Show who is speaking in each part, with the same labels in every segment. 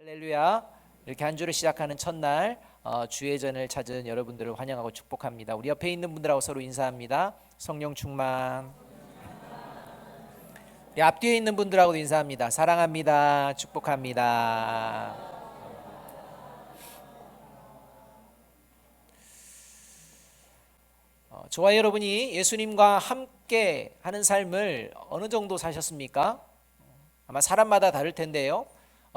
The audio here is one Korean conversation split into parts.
Speaker 1: 할렐루야. 이렇게 한 주를 시작하는 첫날 주의 전을 찾은 여러분들을 환영하고 축복합니다. 우리 옆에 있는 분들하고 서로 인사합니다. 성령 충만. 우리 앞뒤에 있는 분들하고도 인사합니다. 사랑합니다. 축복합니다. 저와 여러분이 예수님과 함께 하는 삶을 어느 정도 사셨습니까? 아마 사람마다 다를 텐데요.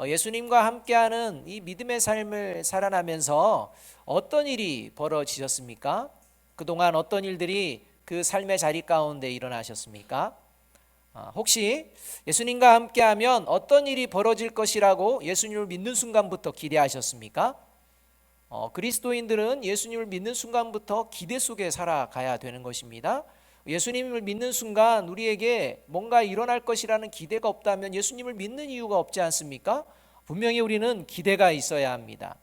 Speaker 1: 예수님과 함께하는 이 믿음의 삶을 살아나면서 어떤 일이 벌어지셨습니까? 그동안 어떤 일들이 그 삶의 자리 가운데 일어나셨습니까? 혹시 예수님과 함께하면 어떤 일이 벌어질 것이라고 예수님을 믿는 순간부터 기대하셨습니까? 그리스도인들은 예수님을 믿는 순간부터 기대 속에 살아가야 되는 것입니다. 예수님을 믿는 순간 우리에게 뭔가 일어날 것이라는 기대가 없다면 예수님을 믿는 이유가 없지 않습니까? 분명히 우리는 기대가 있어야 합니다.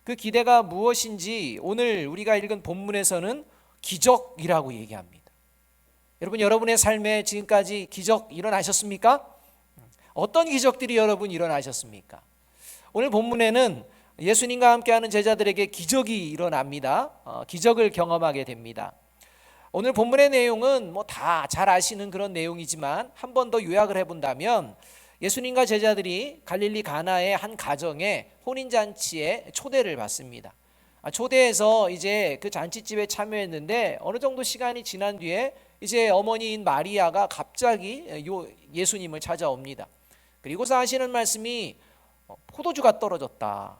Speaker 1: 그 기대가 무엇인지 오늘 우리가 읽은 본문에서는 기적이라고 얘기합니다. 여러분, 여러분의 삶에 지금까지 기적 일어나셨습니까? 어떤 기적들이 여러분 일어나셨습니까? 오늘 본문에는 예수님과 함께하는 제자들에게 기적이 일어납니다. 기적을 경험하게 됩니다. 오늘 본문의 내용은 다 잘 아시는 그런 내용이지만 한 번 더 요약을 해본다면 예수님과 제자들이 갈릴리 가나의 한 가정에 혼인잔치에 초대를 받습니다. 초대해서 이제 그 잔치집에 참여했는데 어느 정도 시간이 지난 뒤에 이제 어머니인 마리아가 갑자기 예수님을 찾아옵니다. 그리고서 하시는 말씀이 포도주가 떨어졌다.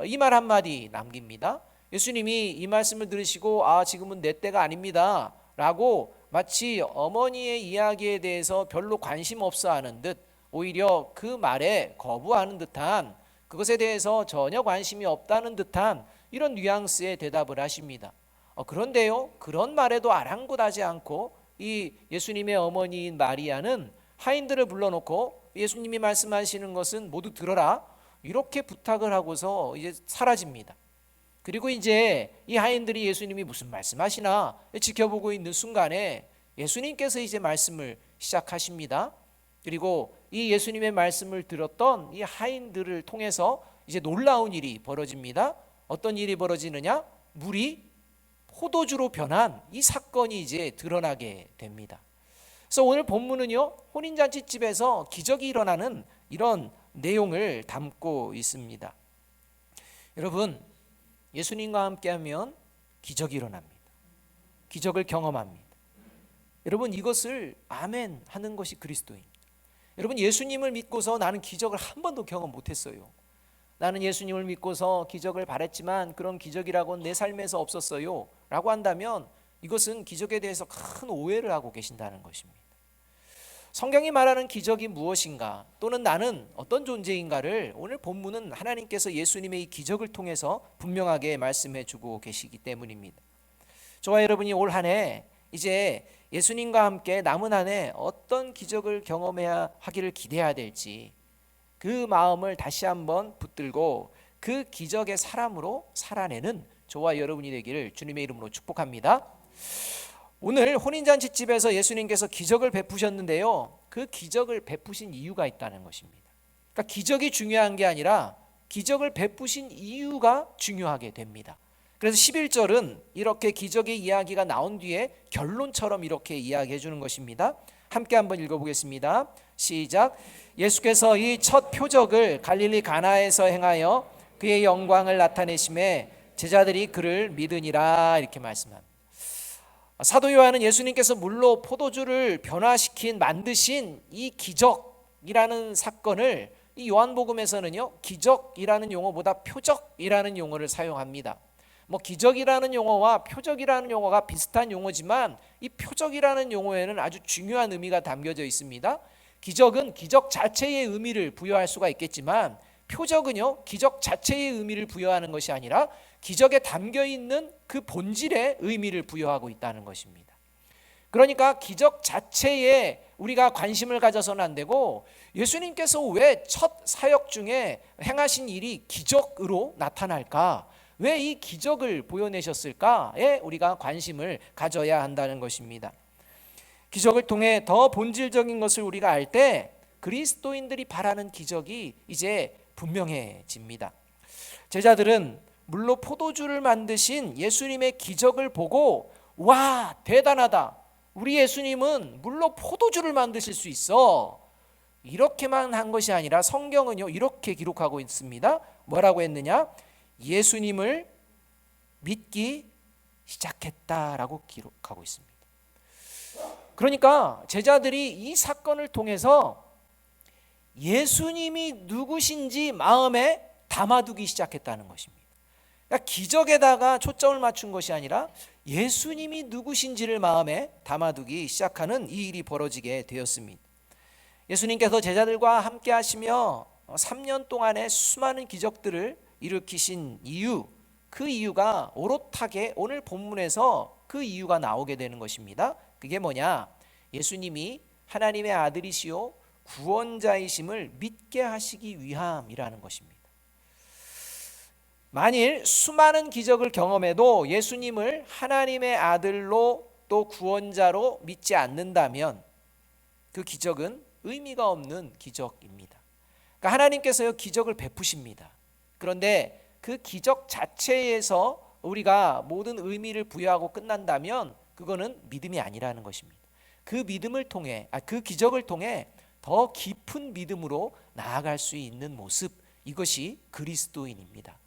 Speaker 1: 이 말 한마디 남깁니다. 예수님이 이 말씀을 들으시고 지금은 내 때가 아닙니다 라고 마치 어머니의 이야기에 대해서 별로 관심 없어 하는 듯 오히려 그 말에 거부하는 듯한, 그것에 대해서 전혀 관심이 없다는 듯한 이런 뉘앙스의 대답을 하십니다. 그런데요, 그런 말에도 아랑곳하지 않고 이 예수님의 어머니인 마리아는 하인들을 불러놓고 예수님이 말씀하시는 것은 모두 들어라 이렇게 부탁을 하고서 이제 사라집니다. 그리고 이제 이 하인들이 예수님이 무슨 말씀하시나 지켜보고 있는 순간에 예수님께서 이제 말씀을 시작하십니다. 그리고 이 예수님의 말씀을 들었던 이 하인들을 통해서 이제 놀라운 일이 벌어집니다. 어떤 일이 벌어지느냐? 물이 포도주로 변한 이 사건이 이제 드러나게 됩니다. 그래서 오늘 본문은요, 혼인잔치집에서 기적이 일어나는 이런 내용을 담고 있습니다. 여러분, 예수님과 함께하면 기적이 일어납니다. 기적을 경험합니다. 여러분, 이것을 아멘 하는 것이 그리스도입니다. 여러분, 예수님을 믿고서 나는 기적을 한 번도 경험 못했어요. 나는 예수님을 믿고서 기적을 바랬지만 그런 기적이라고는 내 삶에서 없었어요 라고 한다면 이것은 기적에 대해서 큰 오해를 하고 계신다는 것입니다. 성경이 말하는 기적이 무엇인가, 또는 나는 어떤 존재인가를 오늘 본문은 하나님께서 예수님의 이 기적을 통해서 분명하게 말씀해 주고 계시기 때문입니다. 저와 여러분이 올 한 해 이제 예수님과 함께 남은 한 해 어떤 기적을 경험해야 하기를 기대해야 될지 그 마음을 다시 한번 붙들고 그 기적의 사람으로 살아내는 저와 여러분이 되기를 주님의 이름으로 축복합니다. 오늘 혼인잔치집에서 예수님께서 기적을 베푸셨는데요, 그 기적을 베푸신 이유가 있다는 것입니다. 그러니까 기적이 중요한 게 아니라 기적을 베푸신 이유가 중요하게 됩니다. 그래서 11절은 이렇게 기적의 이야기가 나온 뒤에 결론처럼 이렇게 이야기해 주는 것입니다. 함께 한번 읽어보겠습니다. 시작. 예수께서 이 첫 표적을 갈릴리 가나에서 행하여 그의 영광을 나타내심에 제자들이 그를 믿으니라, 이렇게 말씀합니다. 사도 요한은 예수님께서 물로 포도주를 변화시킨 만드신 이 기적이라는 사건을 이 요한복음에서는요, 기적이라는 용어보다 표적이라는 용어를 사용합니다. 기적이라는 용어와 표적이라는 용어가 비슷한 용어지만 이 표적이라는 용어에는 아주 중요한 의미가 담겨져 있습니다. 기적은 기적 자체의 의미를 부여할 수가 있겠지만 표적은요, 기적 자체의 의미를 부여하는 것이 아니라 기적에 담겨 있는 그 본질의 의미를 부여하고 있다는 것입니다. 그러니까 기적 자체에 우리가 관심을 가져서는 안 되고, 예수님께서 왜 첫 사역 중에 행하신 일이 기적으로 나타날까, 왜 이 기적을 보여내셨을까에 우리가 관심을 가져야 한다는 것입니다. 기적을 통해 더 본질적인 것을 우리가 알 때 그리스도인들이 바라는 기적이 이제 분명해집니다. 제자들은 물로 포도주를 만드신 예수님의 기적을 보고 와, 대단하다. 우리 예수님은 물로 포도주를 만드실 수 있어. 이렇게만 한 것이 아니라 성경은요, 이렇게 기록하고 있습니다. 뭐라고 했느냐? 예수님을 믿기 시작했다라고 기록하고 있습니다. 그러니까 제자들이 이 사건을 통해서 예수님이 누구신지 마음에 담아두기 시작했다는 것입니다. 그러니까 기적에다가 초점을 맞춘 것이 아니라 예수님이 누구신지를 마음에 담아두기 시작하는 이 일이 벌어지게 되었습니다. 예수님께서 제자들과 함께 하시며 3년 동안의 수많은 기적들을 일으키신 이유, 그 이유가 오롯하게 오늘 본문에서 그 이유가 나오게 되는 것입니다. 그게 뭐냐? 예수님이 하나님의 아들이시요 구원자이심을 믿게 하시기 위함이라는 것입니다. 만일 수많은 기적을 경험해도 예수님을 하나님의 아들로 또 구원자로 믿지 않는다면 그 기적은 의미가 없는 기적입니다. 그러니까 하나님께서요, 기적을 베푸십니다. 그런데 그 기적 자체에서 우리가 모든 의미를 부여하고 끝난다면 그거는 믿음이 아니라는 것입니다. 그 믿음을 통해, 그 기적을 통해 더 깊은 믿음으로 나아갈 수 있는 모습, 이것이 그리스도인입니다.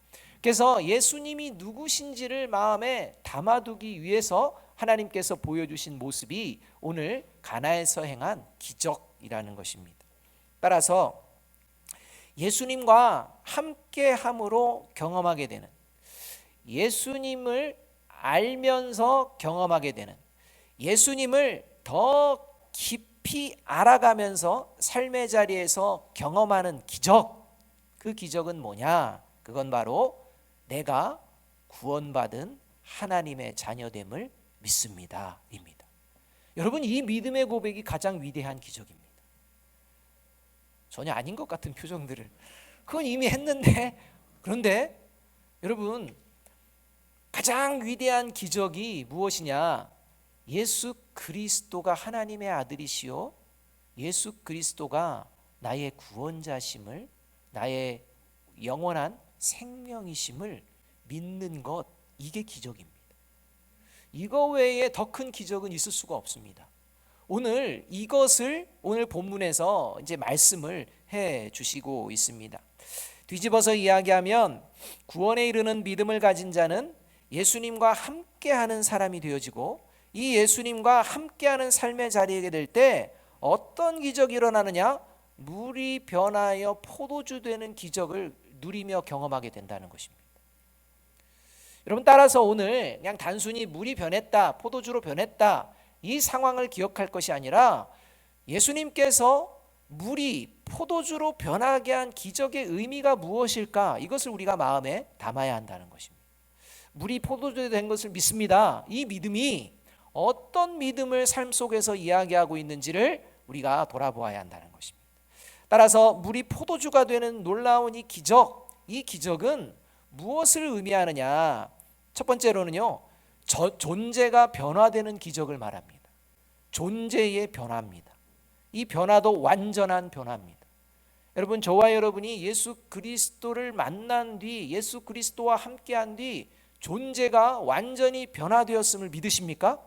Speaker 1: 그래서 예수님이 누구신지를 마음에 담아두기 위해서 하나님께서 보여주신 모습이 오늘 가나에서 행한 기적이라는 것입니다. 따라서 예수님과 함께함으로 경험하게 되는, 예수님을 알면서 경험하게 되는, 예수님을 더 깊이 알아가면서 삶의 자리에서 경험하는 기적, 그 기적은 뭐냐? 그건 바로 내가 구원받은 하나님의 자녀됨을 믿습니다 입니다. 여러분, 이 믿음의 고백이 가장 위대한 기적입니다. 전혀 아닌 것 같은 표정들을, 그건 이미 했는데, 그런데 여러분, 가장 위대한 기적이 무엇이냐? 예수 그리스도가 하나님의 아들이시요 예수 그리스도가 나의 구원자심을, 나의 영원한 생명이심을 믿는 것, 이게 기적입니다. 이거 외에 더 큰 기적은 있을 수가 없습니다. 오늘 이것을 오늘 본문에서 이제 말씀을 해 주시고 있습니다. 뒤집어서 이야기하면 구원에 이르는 믿음을 가진 자는 예수님과 함께하는 사람이 되어지고, 이 예수님과 함께하는 삶의 자리에 될 때 어떤 기적이 일어나느냐? 물이 변하여 포도주 되는 기적을 누리며 경험하게 된다는 것입니다. 여러분, 따라서 오늘 그냥 단순히 물이 변했다, 포도주로 변했다, 이 상황을 기억할 것이 아니라 예수님께서 물이 포도주로 변하게 한 기적의 의미가 무엇일까? 이것을 우리가 마음에 담아야 한다는 것입니다. 물이 포도주 된 것을 믿습니다. 이 믿음이 어떤 믿음을 삶 속에서 이야기하고 있는지를 우리가 돌아보아야 한다는 것입니다. 따라서 물이 포도주가 되는 놀라운 이 기적은 무엇을 의미하느냐? 첫 번째로는요, 존재가 변화되는 기적을 말합니다. 존재의 변화입니다. 이 변화도 완전한 변화입니다. 여러분, 저와 여러분이 예수 그리스도를 만난 뒤, 예수 그리스도와 함께한 뒤 존재가 완전히 변화되었음을 믿으십니까?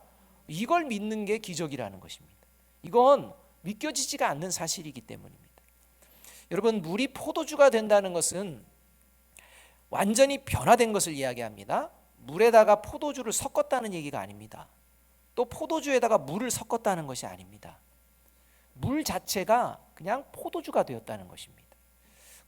Speaker 1: 이걸 믿는 게 기적이라는 것입니다. 이건 믿겨지지가 않는 사실이기 때문입니다. 여러분, 물이 포도주가 된다는 것은 완전히 변화된 것을 이야기합니다. 물에다가 포도주를 섞었다는 얘기가 아닙니다. 또 포도주에다가 물을 섞었다는 것이 아닙니다. 물 자체가 그냥 포도주가 되었다는 것입니다.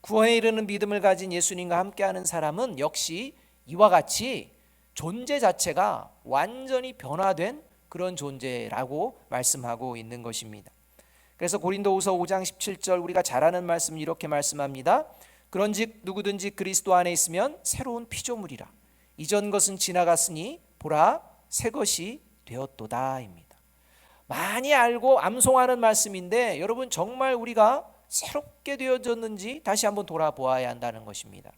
Speaker 1: 구원에 이르는 믿음을 가진 예수님과 함께하는 사람은 역시 이와 같이 존재 자체가 완전히 변화된 그런 존재라고 말씀하고 있는 것입니다. 그래서 고린도후서 5장 17절 우리가 잘 아는 말씀, 이렇게 말씀합니다. 그런즉 누구든지 그리스도 안에 있으면 새로운 피조물이라. 이전 것은 지나갔으니 보라 새 것이 되었도다입니다. 많이 알고 암송하는 말씀인데 여러분, 정말 우리가 새롭게 되어졌는지 다시 한번 돌아보아야 한다는 것입니다.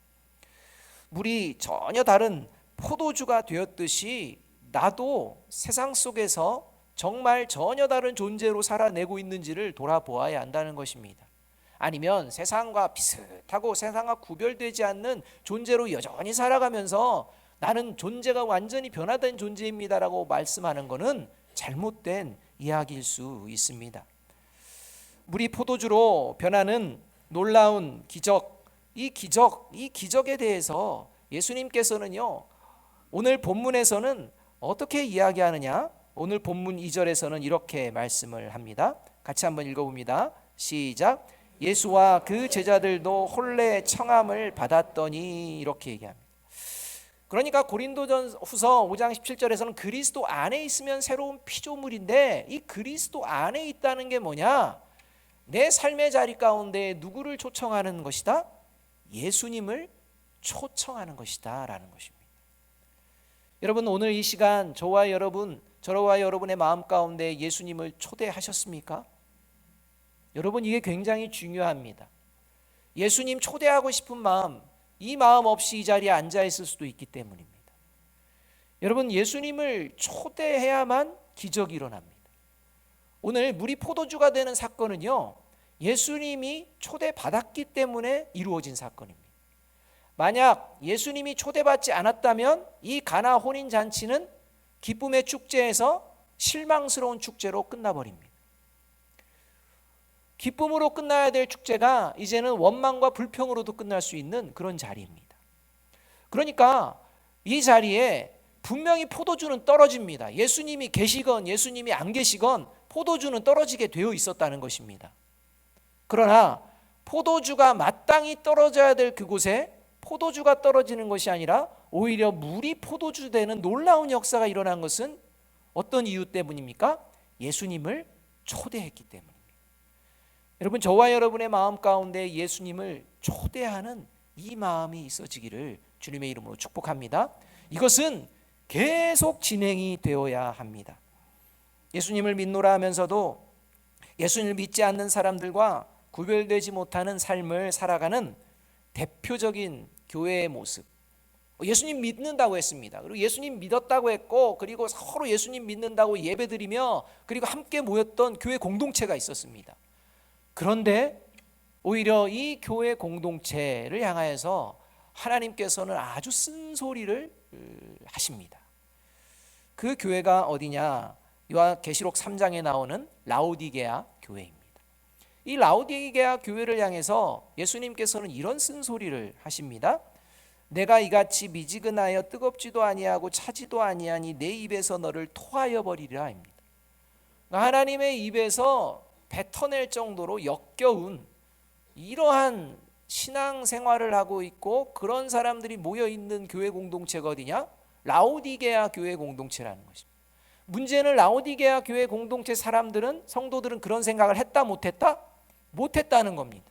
Speaker 1: 물이 전혀 다른 포도주가 되었듯이 나도 세상 속에서 정말 전혀 다른 존재로 살아내고 있는지를 돌아보아야 한다는 것입니다. 아니면 세상과 비슷하고 세상과 구별되지 않는 존재로 여전히 살아가면서 나는 존재가 완전히 변화된 존재입니다라고 말씀하는 것은 잘못된 이야기일 수 있습니다. 물이 포도주로 변하는 놀라운 기적, 이 기적에 대해서 예수님께서는요, 오늘 본문에서는 어떻게 이야기하느냐? 오늘 본문 2절에서는 이렇게 말씀을 합니다. 같이 한번 읽어봅니다. 시작. 예수와 그 제자들도 혼례 청함을 받았더니, 이렇게 얘기합니다. 그러니까 고린도전후서 5장 17절에서는 그리스도 안에 있으면 새로운 피조물인데, 이 그리스도 안에 있다는 게 뭐냐? 내 삶의 자리 가운데 누구를 초청하는 것이다? 예수님을 초청하는 것이다 라는 것입니다. 여러분, 오늘 이 시간 저와 여러분의 마음 가운데 예수님을 초대하셨습니까? 여러분, 이게 굉장히 중요합니다. 예수님 초대하고 싶은 마음, 이 마음 없이 이 자리에 앉아 있을 수도 있기 때문입니다. 여러분, 예수님을 초대해야만 기적이 일어납니다. 오늘 물이 포도주가 되는 사건은요, 예수님이 초대받았기 때문에 이루어진 사건입니다. 만약 예수님이 초대받지 않았다면 이 가나 혼인잔치는 기쁨의 축제에서 실망스러운 축제로 끝나버립니다. 기쁨으로 끝나야 될 축제가 이제는 원망과 불평으로도 끝날 수 있는 그런 자리입니다. 그러니까 이 자리에 분명히 포도주는 떨어집니다. 예수님이 계시건 예수님이 안 계시건 포도주는 떨어지게 되어 있었다는 것입니다. 그러나 포도주가 마땅히 떨어져야 될 그곳에 포도주가 떨어지는 것이 아니라 오히려 물이 포도주 되는 놀라운 역사가 일어난 것은 어떤 이유 때문입니까? 예수님을 초대했기 때문입니다. 여러분, 저와 여러분의 마음 가운데 예수님을 초대하는 이 마음이 있어지기를 주님의 이름으로 축복합니다. 이것은 계속 진행이 되어야 합니다. 예수님을 믿노라 하면서도 예수님을 믿지 않는 사람들과 구별되지 못하는 삶을 살아가는 대표적인 교회의 모습. 예수님 믿는다고 했습니다. 그리고 예수님 믿었다고 했고, 그리고 서로 예수님 믿는다고 예배드리며 그리고 함께 모였던 교회 공동체가 있었습니다. 그런데 오히려 이 교회 공동체를 향하여서 하나님께서는 아주 쓴소리를 하십니다. 그 교회가 어디냐? 요한계시록 3장에 나오는 라오디게아 교회입니다. 이 라오디게아 교회를 향해서 예수님께서는 이런 쓴소리를 하십니다. 내가 이같이 미지근하여 뜨겁지도 아니하고 차지도 아니하니 내 입에서 너를 토하여 버리리라 입니다. 하나님의 입에서 뱉어낼 정도로 역겨운 이러한 신앙생활을 하고 있고 그런 사람들이 모여있는 교회 공동체가 어디냐? 라오디게아 교회 공동체라는 것입니다. 문제는 라오디게아 교회 공동체 사람들은, 성도들은 그런 생각을 했다 못했다? 못했다는 겁니다.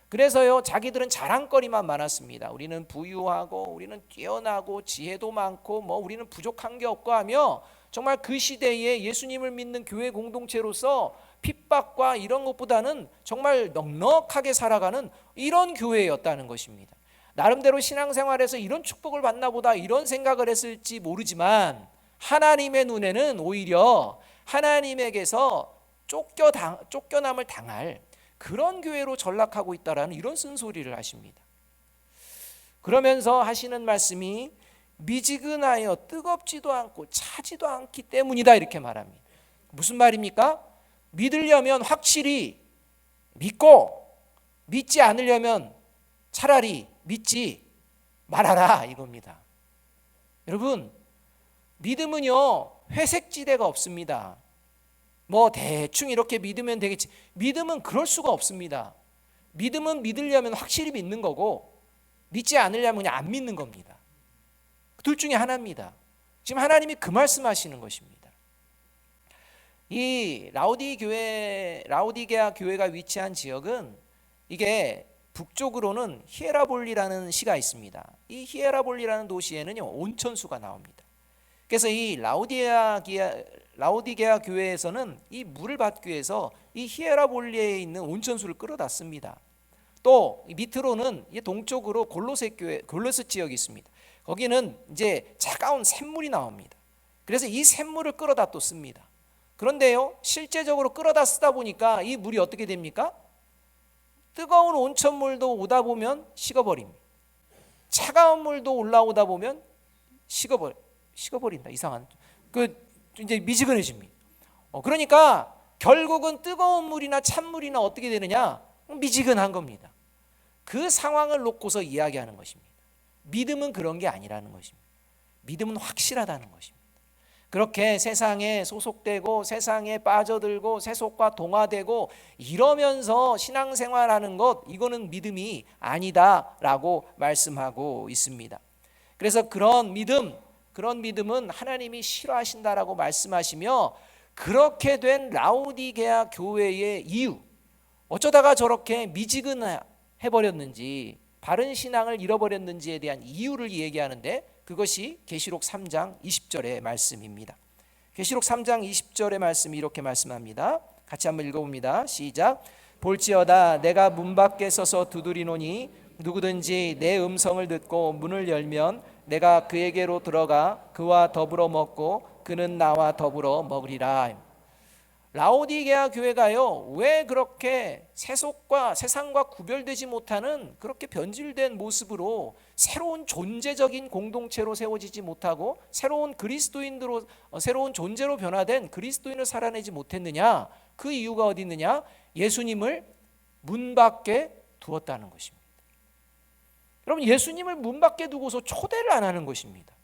Speaker 1: 그래서요, 자기들은 자랑거리만 많았습니다. 우리는 부유하고 우리는 뛰어나고 지혜도 많고 우리는 부족한 게 없고 하며 정말 그 시대에 예수님을 믿는 교회 공동체로서 핍박과 이런 것보다는 정말 넉넉하게 살아가는 이런 교회였다는 것입니다. 나름대로 신앙생활에서 이런 축복을 받나 보다 이런 생각을 했을지 모르지만 하나님의 눈에는 오히려 하나님에게서 쫓겨남을 당할 그런 교회로 전락하고 있다라는 이런 쓴소리를 하십니다. 그러면서 하시는 말씀이 미지근하여 뜨겁지도 않고 차지도 않기 때문이다 이렇게 말합니다. 무슨 말입니까? 믿으려면 확실히 믿고 믿지 않으려면 차라리 믿지 말아라 이겁니다. 여러분, 믿음은요 회색지대가 없습니다. 대충 이렇게 믿으면 되겠지. 믿음은 그럴 수가 없습니다. 믿음은 믿으려면 확실히 믿는 거고 믿지 않으려면 그냥 안 믿는 겁니다. 둘 중에 하나입니다. 지금 하나님이 그 말씀하시는 것입니다. 이 라오디게아 교회가 위치한 지역은 이게 북쪽으로는 히에라볼리라는 시가 있습니다. 이 히에라볼리라는 도시에는요 온천수가 나옵니다. 그래서 이 라오디게아 교회에서는 이 물을 받기 위해서 이 히에라볼리에 있는 온천수를 끌어다 씁니다. 또 밑으로는 동쪽으로 골로새 지역이 있습니다. 거기는 이제 차가운 샘물이 나옵니다. 그래서 이 샘물을 끌어다 또 씁니다. 그런데요, 실제적으로 끌어다 쓰다 보니까 이 물이 어떻게 됩니까? 뜨거운 온천물도 오다 보면 식어버립니다. 차가운 물도 올라오다 보면 식어버린다. 이상한 이제 미지근해집니다. 그러니까 결국은 뜨거운 물이나 찬물이나 어떻게 되느냐? 미지근한 겁니다. 그 상황을 놓고서 이야기하는 것입니다. 믿음은 그런 게 아니라는 것입니다. 믿음은 확실하다는 것입니다. 그렇게 세상에 소속되고 세상에 빠져들고 세속과 동화되고 이러면서 신앙생활하는 것, 이거는 믿음이 아니다라고 말씀하고 있습니다. 그래서 그런 믿음은 하나님이 싫어하신다라고 말씀하시며, 그렇게 된 라오디게아 교회의 이유, 어쩌다가 저렇게 미지근해버렸는지, 바른 신앙을 잃어버렸는지에 대한 이유를 얘기하는데, 그것이 계시록 3장 20절의 말씀입니다. 계시록 3장 20절의 말씀이 이렇게 말씀합니다. 같이 한번 읽어봅니다. 시작. 볼지어다 내가 문 밖에 서서 두드리노니 누구든지 내 음성을 듣고 문을 열면 내가 그에게로 들어가 그와 더불어 먹고 그는 나와 더불어 먹으리라. 라오디게아 교회가요, 왜 그렇게 세상과 구별되지 못하는 그렇게 변질된 모습으로 새로운 존재적인 공동체로 세워지지 못하고 새로운 존재로 변화된 그리스도인을 살아내지 못했느냐? 그 이유가 어디 있느냐? 예수님을 문 밖에 두었다는 것입니다. 여러분, 예수님을 문 밖에 두고서 초대를 안 하는 것입니다.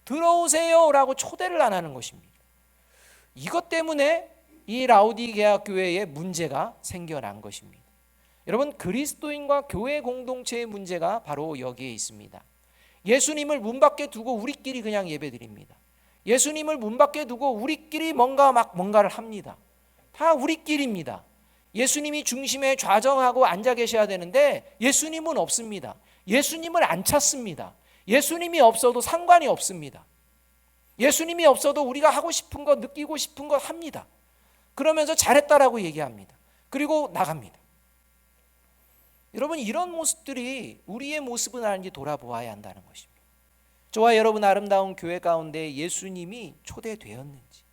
Speaker 1: 들어오세요 라고 초대를 안 하는 것입니다. 이것 때문에 이 라오디게아 교회에 문제가 생겨난 것입니다. 여러분, 그리스도인과 교회 공동체의 문제가 바로 여기에 있습니다. 예수님을 문 밖에 두고 우리끼리 그냥 예배드립니다. 예수님을 문 밖에 두고 우리끼리 뭔가를 합니다. 다 우리끼리입니다. 예수님이 중심에 좌정하고 앉아 계셔야 되는데 예수님은 없습니다. 예수님을 안 찾습니다. 예수님이 없어도 상관이 없습니다. 예수님이 없어도 우리가 하고 싶은 것, 느끼고 싶은 것 합니다. 그러면서 잘했다라고 얘기합니다. 그리고 나갑니다. 여러분, 이런 모습들이 우리의 모습은 아닌지 돌아보아야 한다는 것입니다. 저와 여러분 아름다운 교회 가운데 예수님이 초대되었는지,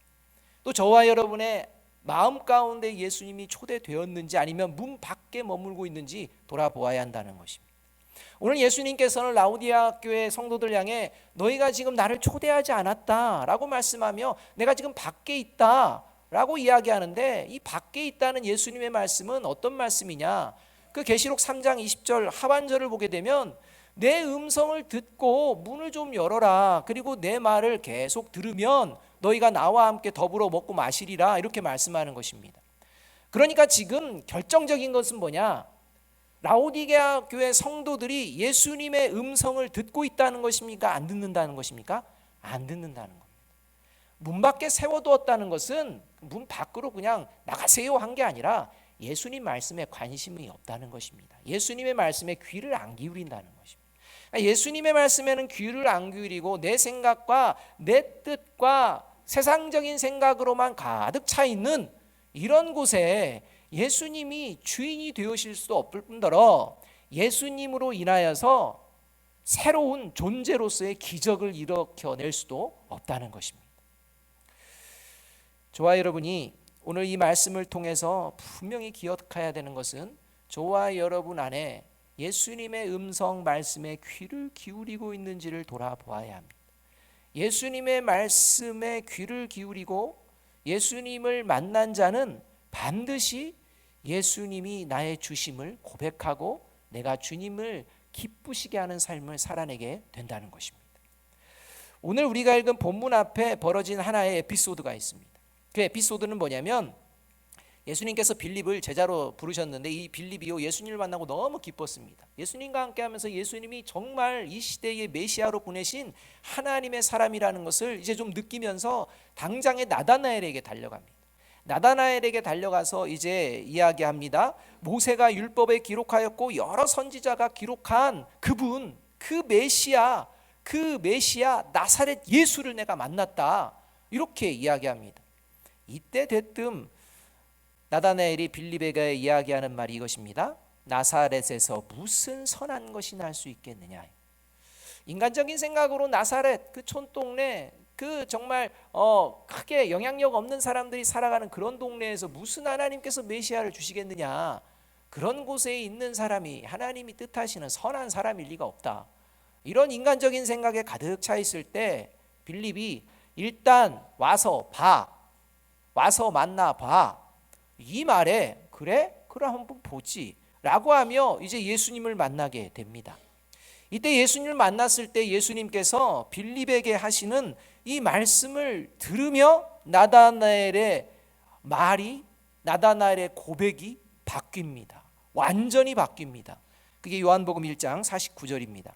Speaker 1: 또 저와 여러분의 마음 가운데 예수님이 초대되었는지, 아니면 문 밖에 머물고 있는지 돌아보아야 한다는 것입니다. 오늘 예수님께서는 라오디게아 교회 성도들 향해 너희가 지금 나를 초대하지 않았다라고 말씀하며 내가 지금 밖에 있다 라고 이야기하는데, 이 밖에 있다는 예수님의 말씀은 어떤 말씀이냐? 그 계시록 3장 20절 하반절을 보게 되면 내 음성을 듣고 문을 좀 열어라, 그리고 내 말을 계속 들으면 너희가 나와 함께 더불어 먹고 마시리라, 이렇게 말씀하는 것입니다. 그러니까 지금 결정적인 것은 뭐냐? 라오디게아 교회 성도들이 예수님의 음성을 듣고 있다는 것입니까? 안 듣는다는 것입니까? 안 듣는다는 겁니다. 문 밖에 세워두었다는 것은 문 밖으로 그냥 나가세요 한 게 아니라 예수님 말씀에 관심이 없다는 것입니다. 예수님의 말씀에 귀를 안 기울인다는 것입니다. 예수님의 말씀에는 귀를 안 기울이고 내 생각과 내 뜻과 세상적인 생각으로만 가득 차 있는 이런 곳에 예수님이 주인이 되으실 수도 없을 뿐더러 예수님으로 인하여서 새로운 존재로서의 기적을 일으켜낼 수도 없다는 것입니다. 저와 여러분이 오늘 이 말씀을 통해서 분명히 기억해야 되는 것은, 저와 여러분 안에 예수님의 음성 말씀에 귀를 기울이고 있는지를 돌아보아야 합니다. 예수님의 말씀에 귀를 기울이고 예수님을 만난 자는 반드시 예수님이 나의 주심을 고백하고 내가 주님을 기쁘시게 하는 삶을 살아내게 된다는 것입니다. 오늘 우리가 읽은 본문 앞에 벌어진 하나의 에피소드가 있습니다. 그 에피소드는 뭐냐면, 예수님께서 빌립을 제자로 부르셨는데 이 빌립이요, 예수님을 만나고 너무 기뻤습니다. 예수님과 함께 하면서 예수님이 정말 이 시대의 메시아로 보내신 하나님의 사람이라는 것을 이제 좀 느끼면서 당장에 나다나엘에게 달려갑니다. 나다나엘에게 달려가서 이제 이야기합니다. 모세가 율법에 기록하였고 여러 선지자가 기록한 그분, 그 메시아 나사렛 예수를 내가 만났다, 이렇게 이야기합니다. 이때 대뜸 나다나엘이 빌립에게 이야기하는 말이 이것입니다. 나사렛에서 무슨 선한 것이 날 수 있겠느냐. 인간적인 생각으로 나사렛 그 촌동네, 그 정말 크게 영향력 없는 사람들이 살아가는 그런 동네에서 무슨 하나님께서 메시아를 주시겠느냐, 그런 곳에 있는 사람이 하나님이 뜻하시는 선한 사람일 리가 없다. 이런 인간적인 생각에 가득 차 있을 때 빌립이 일단 와서 봐, 와서 만나봐, 이 말에 그래? 그럼 한번 보지 라고 하며 이제 예수님을 만나게 됩니다. 이때 예수님을 만났을 때 예수님께서 빌립에게 하시는 이 말씀을 들으며 나다나엘의 말이, 나다나엘의 고백이 바뀝니다. 완전히 바뀝니다. 그게 요한복음 1장 49절입니다.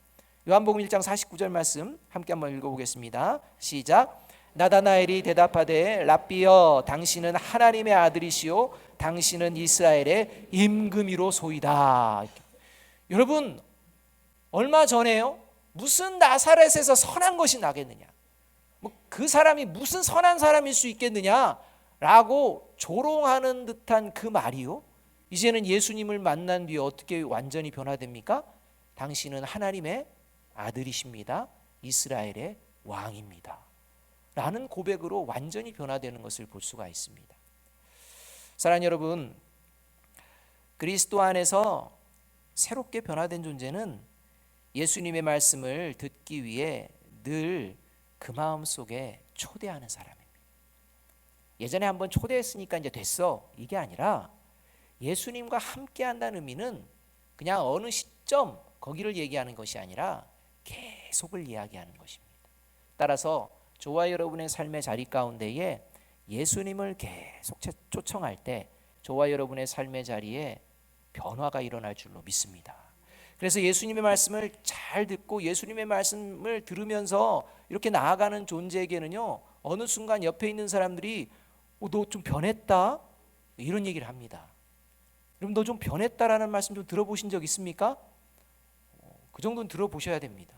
Speaker 1: 요한복음 1장 49절 말씀 함께 한번 읽어보겠습니다. 시작. 나다나엘이 대답하되 랍비여 당신은 하나님의 아들이시오 당신은 이스라엘의 임금이로소이다. 여러분, 얼마 전에요 무슨 나사렛에서 선한 것이 나겠느냐, 그 사람이 무슨 선한 사람일 수 있겠느냐라고 조롱하는 듯한 그 말이요, 이제는 예수님을 만난 뒤에 어떻게 완전히 변화됩니까? 당신은 하나님의 아들이십니다. 이스라엘의 왕입니다. 라는 고백으로 완전히 변화되는 것을 볼 수가 있습니다. 사랑하는 여러분, 그리스도 안에서 새롭게 변화된 존재는 예수님의 말씀을 듣기 위해 늘 그 마음 속에 초대하는 사람입니다. 예전에 한번 초대했으니까 이제 됐어, 이게 아니라 예수님과 함께 한다는 의미는 그냥 어느 시점 거기를 얘기하는 것이 아니라 계속을 이야기하는 것입니다. 따라서 저와 여러분의 삶의 자리 가운데에 예수님을 계속 초청할 때 저와 여러분의 삶의 자리에 변화가 일어날 줄로 믿습니다. 그래서 예수님의 말씀을 잘 듣고 예수님의 말씀을 들으면서 이렇게 나아가는 존재에게는요, 어느 순간 옆에 있는 사람들이 너 좀 변했다 이런 얘기를 합니다. 여러분, 너 좀 변했다라는 말씀 좀 들어보신 적 있습니까? 그 정도는 들어보셔야 됩니다.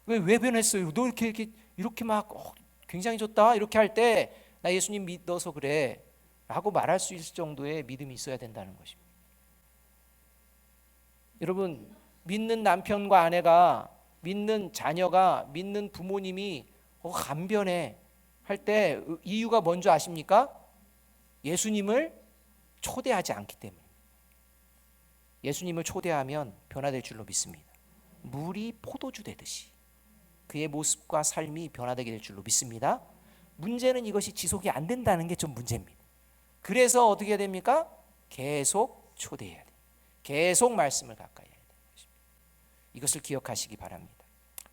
Speaker 1: 왜 변했어요? 너 이렇게 막 굉장히 좋다 이렇게 할 때 나 예수님 믿어서 그래 라고 말할 수 있을 정도의 믿음이 있어야 된다는 것입니다. 여러분, 믿는 남편과 아내가, 믿는 자녀가, 믿는 부모님이 안 변해 할 때 이유가 뭔지 아십니까? 예수님을 초대하지 않기 때문에. 예수님을 초대하면 변화될 줄로 믿습니다. 물이 포도주 되듯이 그의 모습과 삶이 변화되게 될 줄로 믿습니다. 문제는 이것이 지속이 안 된다는 게 좀 문제입니다. 그래서 어떻게 됩니까? 계속 초대해야 돼요. 계속 말씀을 가까이 해야 되는 것입니다. 이것을 기억하시기 바랍니다.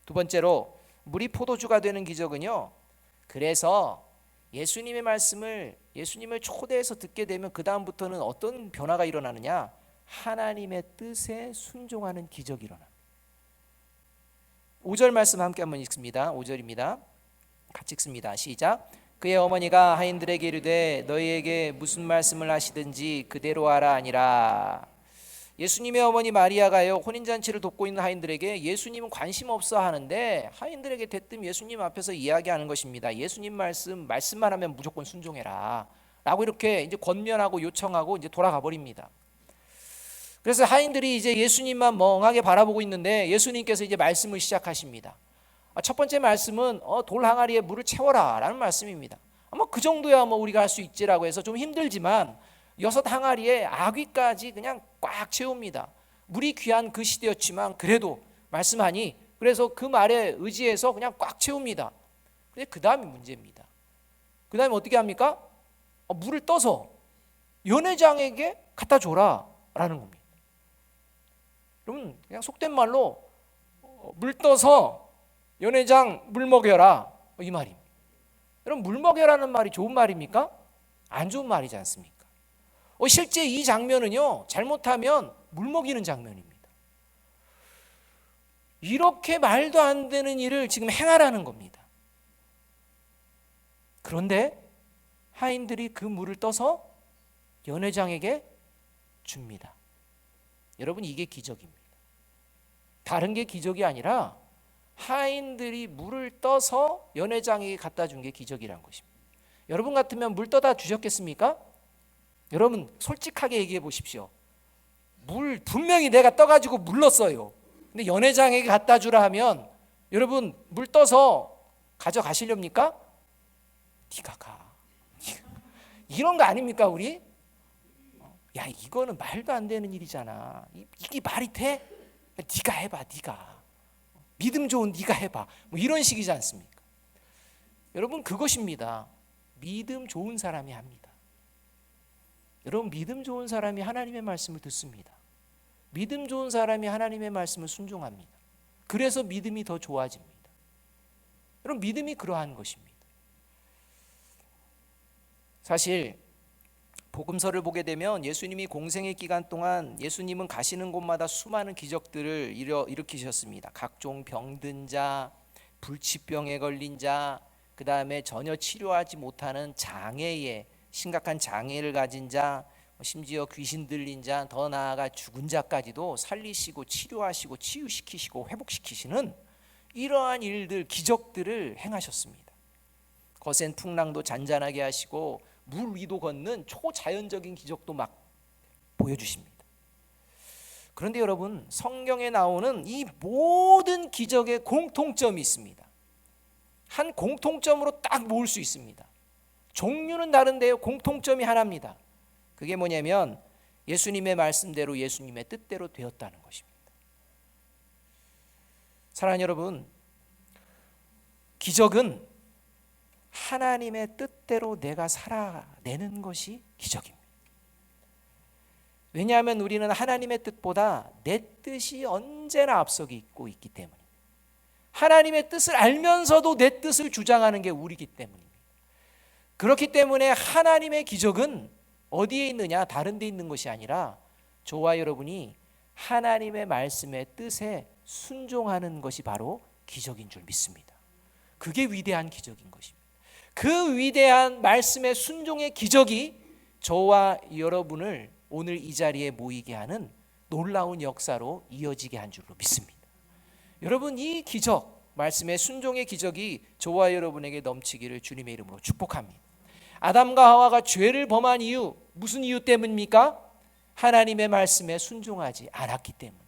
Speaker 1: 두 번째로 물이 포도주가 되는 기적은요, 그래서 예수님의 말씀을, 예수님을 초대해서 듣게 되면 그 다음부터는 어떤 변화가 일어나느냐, 하나님의 뜻에 순종하는 기적이 일어납니다. 5절 말씀 함께 한번 읽습니다. 5절입니다. 같이 읽습니다. 시작. 그의 어머니가 하인들에게 이르되 너희에게 무슨 말씀을 하시든지 그대로 하라 하니라. 예수님의 어머니 마리아가요, 혼인잔치를 돕고 있는 하인들에게 예수님은 관심 없어 하는데 하인들에게 대뜸 예수님 앞에서 이야기하는 것입니다. 예수님 말씀만 하면 무조건 순종해라 라고 이렇게 이제 권면하고 요청하고 이제 돌아가 버립니다. 그래서 하인들이 이제 예수님만 멍하게 바라보고 있는데 예수님께서 이제 말씀을 시작하십니다. 첫 번째 말씀은 돌 항아리에 물을 채워라 라는 말씀입니다. 그 정도야 우리가 할 수 있지라고 해서 좀 힘들지만 6 항아리에 아귀까지 그냥 꽉 채웁니다. 물이 귀한 그 시대였지만 그래도 말씀하니, 그래서 그 말에 의지해서 그냥 꽉 채웁니다. 근데 그 다음이 문제입니다. 그 다음에 어떻게 합니까? 물을 떠서 연회장에게 갖다 줘라 라는 겁니다. 여러분, 그냥 속된 말로 물 떠서 연회장 물 먹여라 이 말입니다. 여러분, 물 먹여라는 말이 좋은 말입니까? 안 좋은 말이지 않습니까? 실제 이 장면은요, 잘못하면 물 먹이는 장면입니다. 이렇게 말도 안 되는 일을 지금 행하라는 겁니다. 그런데 하인들이 그 물을 떠서 연회장에게 줍니다. 여러분, 이게 기적입니다. 다른 게 기적이 아니라 하인들이 물을 떠서 연회장에게 갖다 준 게 기적이란 것입니다. 여러분 같으면 물 떠다 주셨겠습니까? 여러분, 솔직하게 얘기해 보십시오. 물 분명히 내가 떠가지고 물렀어요. 근데 연회장에게 갖다 주라 하면 여러분, 물 떠서 가져가시렵니까? 네가 가. 이런 거 아닙니까 우리? 야, 이거는 말도 안 되는 일이잖아. 이게 말이 돼? 네가 해봐, 네가. 믿음 좋은 네가 해봐. 뭐 이런 식이지 않습니까? 여러분, 그것입니다. 믿음 좋은 사람이 합니다. 여러분, 믿음 좋은 사람이 하나님의 말씀을 듣습니다. 믿음 좋은 사람이 하나님의 말씀을 순종합니다. 그래서 믿음이 더 좋아집니다. 여러분, 믿음이 그러한 것입니다. 사실 복음서를 보게 되면 예수님이 공생의 기간 동안 예수님은 가시는 곳마다 수많은 기적들을 일으키셨습니다. 각종 병든 자, 불치병에 걸린 자, 그 다음에 전혀 치료하지 못하는 장애에 심각한 장애를 가진 자, 심지어 귀신 들린 자, 더 나아가 죽은 자까지도 살리시고 치료하시고 치유시키시고 회복시키시는 이러한 일들, 기적들을 행하셨습니다. 거센 풍랑도 잔잔하게 하시고 물 위도 걷는 초자연적인 기적도 막 보여주십니다. 그런데 여러분, 성경에 나오는 이 모든 기적에 공통점이 있습니다. 한 공통점으로 딱 모을 수 있습니다. 종류는 다른데요, 공통점이 하나입니다. 그게 뭐냐면 예수님의 말씀대로 예수님의 뜻대로 되었다는 것입니다. 사랑하는 여러분, 기적은 하나님의 뜻대로 내가 살아내는 것이 기적입니다. 왜냐하면 우리는 하나님의 뜻보다 내 뜻이 언제나 앞서고 있기 때문입니다. 하나님의 뜻을 알면서도 내 뜻을 주장하는 게 우리이기 때문입니다. 그렇기 때문에 하나님의 기적은 어디에 있느냐, 다른 데 있는 것이 아니라 저와 여러분이 하나님의 말씀의 뜻에 순종하는 것이 바로 기적인 줄 믿습니다. 그게 위대한 기적인 것입니다. 그 위대한 말씀의 순종의 기적이 저와 여러분을 오늘 이 자리에 모이게 하는 놀라운 역사로 이어지게 한 줄로 믿습니다. 여러분, 이 기적, 말씀의 순종의 기적이 저와 여러분에게 넘치기를 주님의 이름으로 축복합니다. 아담과 하와가 죄를 범한 이유, 무슨 이유 때문입니까? 하나님의 말씀에 순종하지 않았기 때문.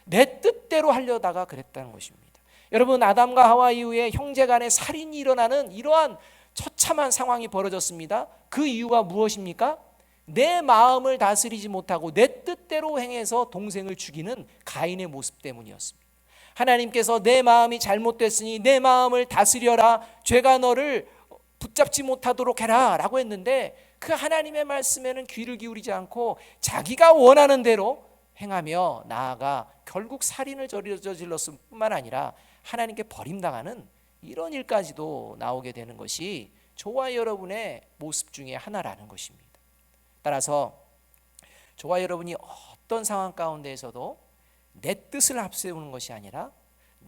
Speaker 1: 내 뜻대로 하려다가 그랬다는 것입니다. 여러분, 아담과 하와 이후에 형제간에 살인이 일어나는 이러한 처참한 상황이 벌어졌습니다. 그 이유가 무엇입니까? 내 마음을 다스리지 못하고 내 뜻대로 행해서 동생을 죽이는 가인의 모습 때문이었습니다. 하나님께서 내 마음이 잘못됐으니 내 마음을 다스려라, 죄가 너를 붙잡지 못하도록 해라 라고 했는데, 그 하나님의 말씀에는 귀를 기울이지 않고 자기가 원하는 대로 행하며 나아가 결국 살인을 저질렀을 뿐만 아니라 하나님께 버림당하는 이런 일까지도 나오게 되는 것이 저와 여러분의 모습 중에 하나라는 것입니다. 따라서 저와 여러분이 어떤 상황 가운데에서도 내 뜻을 앞세우는 것이 아니라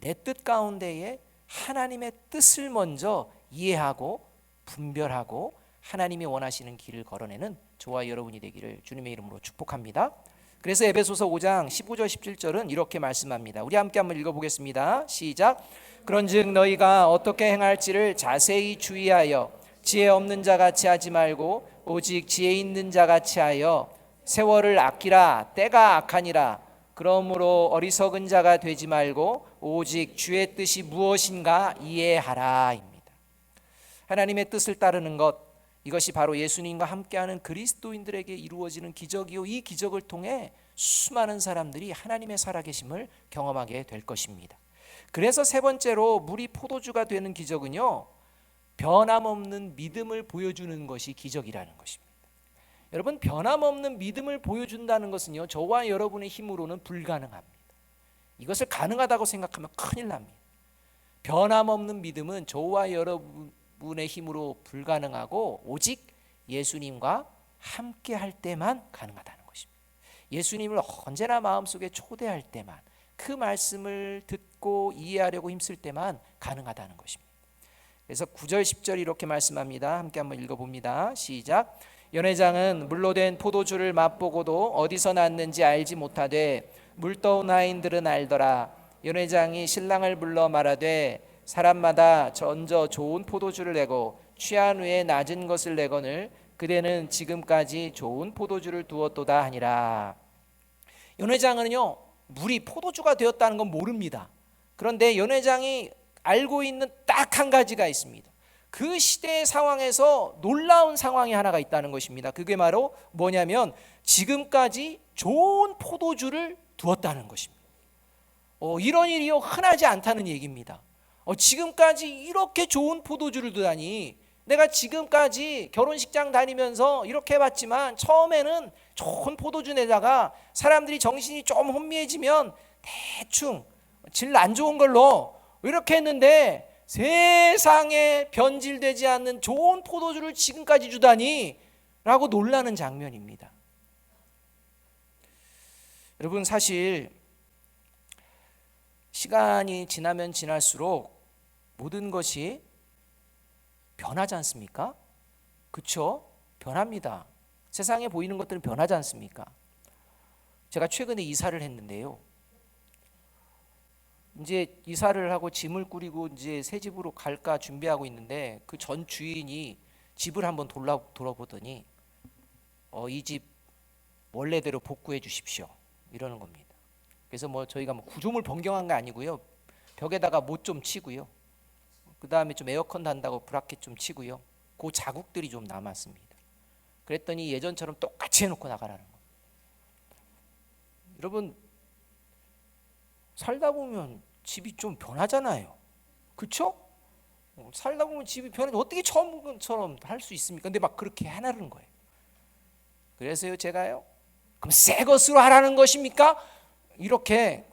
Speaker 1: 내 뜻 가운데에 하나님의 뜻을 먼저 이해하고 분별하고 하나님이 원하시는 길을 걸어내는 저와 여러분이 되기를 주님의 이름으로 축복합니다. 그래서 에베소서 5장 15절 17절은 이렇게 말씀합니다. 우리 함께 한번 읽어보겠습니다. 시작. 그런즉 너희가 어떻게 행할지를 자세히 주의하여 지혜 없는 자같이 하지 말고 오직 지혜 있는 자같이 하여 세월을 아끼라. 때가 악하니라. 그러므로 어리석은 자가 되지 말고 오직 주의 뜻이 무엇인가 이해하라 입니다. 하나님의 뜻을 따르는 것, 이것이 바로 예수님과 함께하는 그리스도인들에게 이루어지는 기적이요, 이 기적을 통해 수많은 사람들이 하나님의 살아계심을 경험하게 될 것입니다. 그래서 세 번째로 물이 포도주가 되는 기적은요, 변함없는 믿음을 보여주는 것이 기적이라는 것입니다. 여러분, 변함없는 믿음을 보여준다는 것은요, 저와 여러분의 힘으로는 불가능합니다. 이것을 가능하다고 생각하면 큰일 납니다. 변함없는 믿음은 저와 여러분의 힘으로 불가능하고 오직 예수님과 함께 할 때만 가능하다는 것입니다. 예수님을 언제나 마음속에 초대할 때만, 그 말씀을 듣고 이해하려고 힘쓸 때만 가능하다는 것입니다. 그래서 9절 10절 이렇게 말씀합니다. 함께 한번 읽어봅니다. 시작. 연회장은 물로 된 포도주를 맛보고도 어디서 났는지 알지 못하되 물떠온 와인들은 알더라. 연회장이 신랑을 불러 말하되 사람마다 먼저 좋은 포도주를 내고 취한 후에 낮은 것을 내거늘 그대는 지금까지 좋은 포도주를 두었도다 하니라. 연회장은요, 물이 포도주가 되었다는 건 모릅니다. 그런데 연회장이 알고 있는 딱 한 가지가 있습니다. 그 시대의 상황에서 놀라운 상황이 하나가 있다는 것입니다. 그게 바로 뭐냐면 지금까지 좋은 포도주를 두었다는 것입니다. 이런 일이 흔하지 않다는 얘기입니다. 지금까지 이렇게 좋은 포도주를 두다니, 내가 지금까지 결혼식장 다니면서 이렇게 해봤지만 처음에는 좋은 포도주 내다가 사람들이 정신이 좀 혼미해지면 대충 질 안 좋은 걸로 이렇게 했는데 세상에 변질되지 않는 좋은 포도주를 지금까지 주다니 라고 놀라는 장면입니다. 여러분, 사실 시간이 지나면 지날수록 모든 것이 변하지 않습니까? 그렇죠? 변합니다. 세상에 보이는 것들은 변하지 않습니까? 제가 최근에 이사를 했는데요, 이제 이사를 하고 짐을 꾸리고 이제 새 집으로 갈까 준비하고 있는데 그 전 주인이 집을 한번 돌아보더니 이 집 원래대로 복구해 주십시오 이러는 겁니다. 그래서 저희가 구조물 변경한 게 아니고요, 벽에다가 못 좀 치고요, 그 다음에 좀 에어컨 단다고 브라켓 좀 치고요, 그 자국들이 좀 남았습니다. 그랬더니 예전처럼 똑같이 해놓고 나가라는 거예요. 여러분, 살다 보면 집이 좀 변하잖아요. 그렇죠? 살다 보면 집이 변하지 어떻게 처음처럼 할 수 있습니까? 근데 막 그렇게 해나르는 거예요. 그래서요, 제가요, 그럼 새 것으로 하라는 것입니까? 이렇게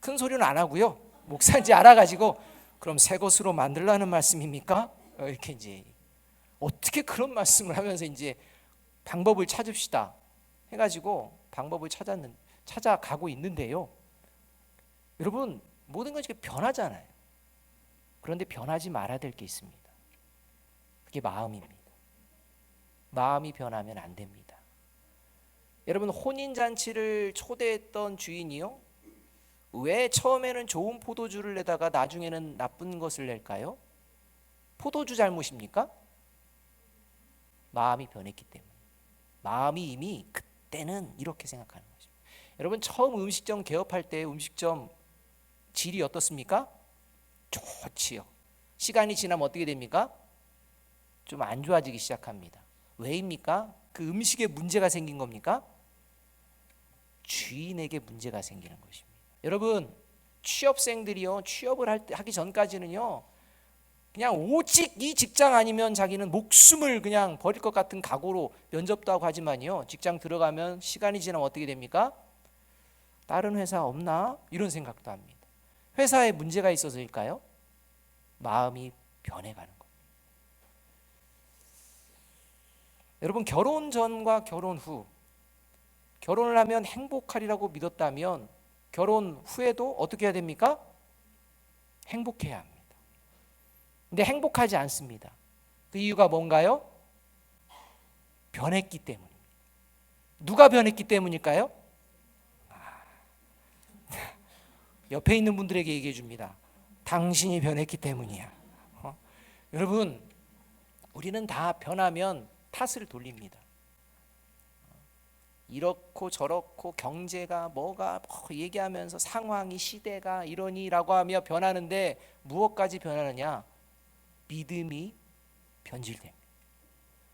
Speaker 1: 큰 소리는 안 하고요, 목사인지 알아가지고 그럼 새 것으로 만들라는 말씀입니까? 이렇게 이제 어떻게 그런 말씀을 하면서 이제 방법을 찾읍시다 해가지고 방법을 찾아가고 있는데요. 여러분, 모든 것이 변하잖아요. 그런데 변하지 말아야 될 게 있습니다. 그게 마음입니다. 마음이 변하면 안 됩니다. 여러분, 혼인잔치를 초대했던 주인이요, 왜 처음에는 좋은 포도주를 내다가 나중에는 나쁜 것을 낼까요? 포도주 잘못입니까? 마음이 변했기 때문에. 마음이 이미 그때는 이렇게 생각하는 것입니다. 여러분, 처음 음식점 개업할 때 음식점 질이 어떻습니까? 좋지요. 시간이 지나면 어떻게 됩니까? 좀 안 좋아지기 시작합니다. 왜입니까? 그 음식에 문제가 생긴 겁니까? 주인에게 문제가 생기는 것입니다. 여러분, 취업생들이요, 취업을 하기 전까지는요, 그냥 오직 이 직장 아니면 자기는 목숨을 그냥 버릴 것 같은 각오로 면접도 하고 하지만요, 직장 들어가면 시간이 지나면 어떻게 됩니까? 다른 회사 없나? 이런 생각도 합니다. 회사에 문제가 있어서일까요? 마음이 변해가는 겁니다. 여러분, 결혼 전과 결혼 후, 결혼을 하면 행복하리라고 믿었다면 결혼 후에도 어떻게 해야 됩니까? 행복해야 합니다. 근데 행복하지 않습니다. 그 이유가 뭔가요? 변했기 때문입니다. 누가 변했기 때문일까요? 옆에 있는 분들에게 얘기해 줍니다. 당신이 변했기 때문이야. 여러분, 우리는 다 변하면 탓을 돌립니다. 이렇고 저렇고 경제가 뭐가 얘기하면서 상황이 시대가 이러니라고 하며 변하는데 무엇까지 변하느냐? 믿음이 변질됩니다.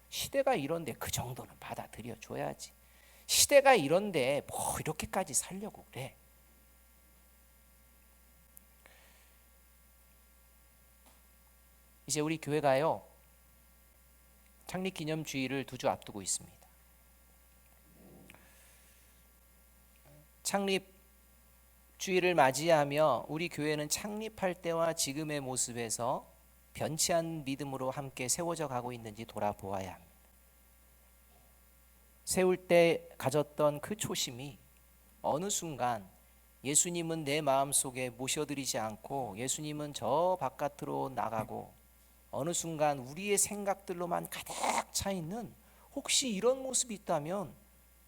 Speaker 1: 시대가 이런데 그 정도는 받아들여 줘야지. 시대가 이런데 뭐 이렇게까지 살려고 그래. 이제 우리 교회가요, 창립기념주일을 2주 앞두고 있습니다. 창립주일을 맞이하며 우리 교회는 창립할 때와 지금의 모습에서 변치 않은 믿음으로 함께 세워져 가고 있는지 돌아보아야 합니다. 세울 때 가졌던 그 초심이 어느 순간 예수님은 내 마음속에 모셔드리지 않고 예수님은 저 바깥으로 나가고 어느 순간 우리의 생각들로만 가득 차 있는, 혹시 이런 모습이 있다면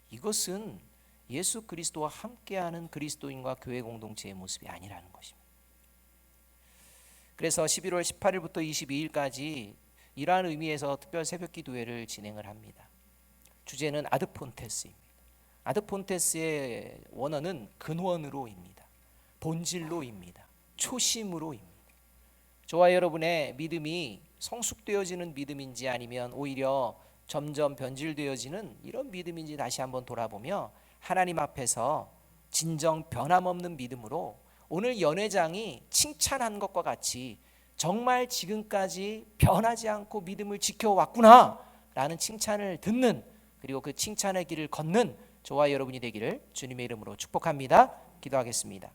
Speaker 1: 이것은 예수 그리스도와 함께하는 그리스도인과 교회 공동체의 모습이 아니라는 것입니다. 그래서 11월 18일부터 22일까지 이러한 의미에서 특별 새벽 기도회를 진행을 합니다. 주제는 아드폰테스입니다. 아드폰테스의 원어는 근원으로입니다. 본질로입니다. 초심으로입니다. 저와 여러분의 믿음이 성숙되어지는 믿음인지 아니면 오히려 점점 변질되어지는 이런 믿음인지 다시 한번 돌아보며 하나님 앞에서 진정 변함없는 믿음으로 오늘 연회장이 칭찬한 것과 같이 정말 지금까지 변하지 않고 믿음을 지켜왔구나 라는 칭찬을 듣는, 그리고 그 칭찬의 길을 걷는 저와 여러분이 되기를 주님의 이름으로 축복합니다. 기도하겠습니다.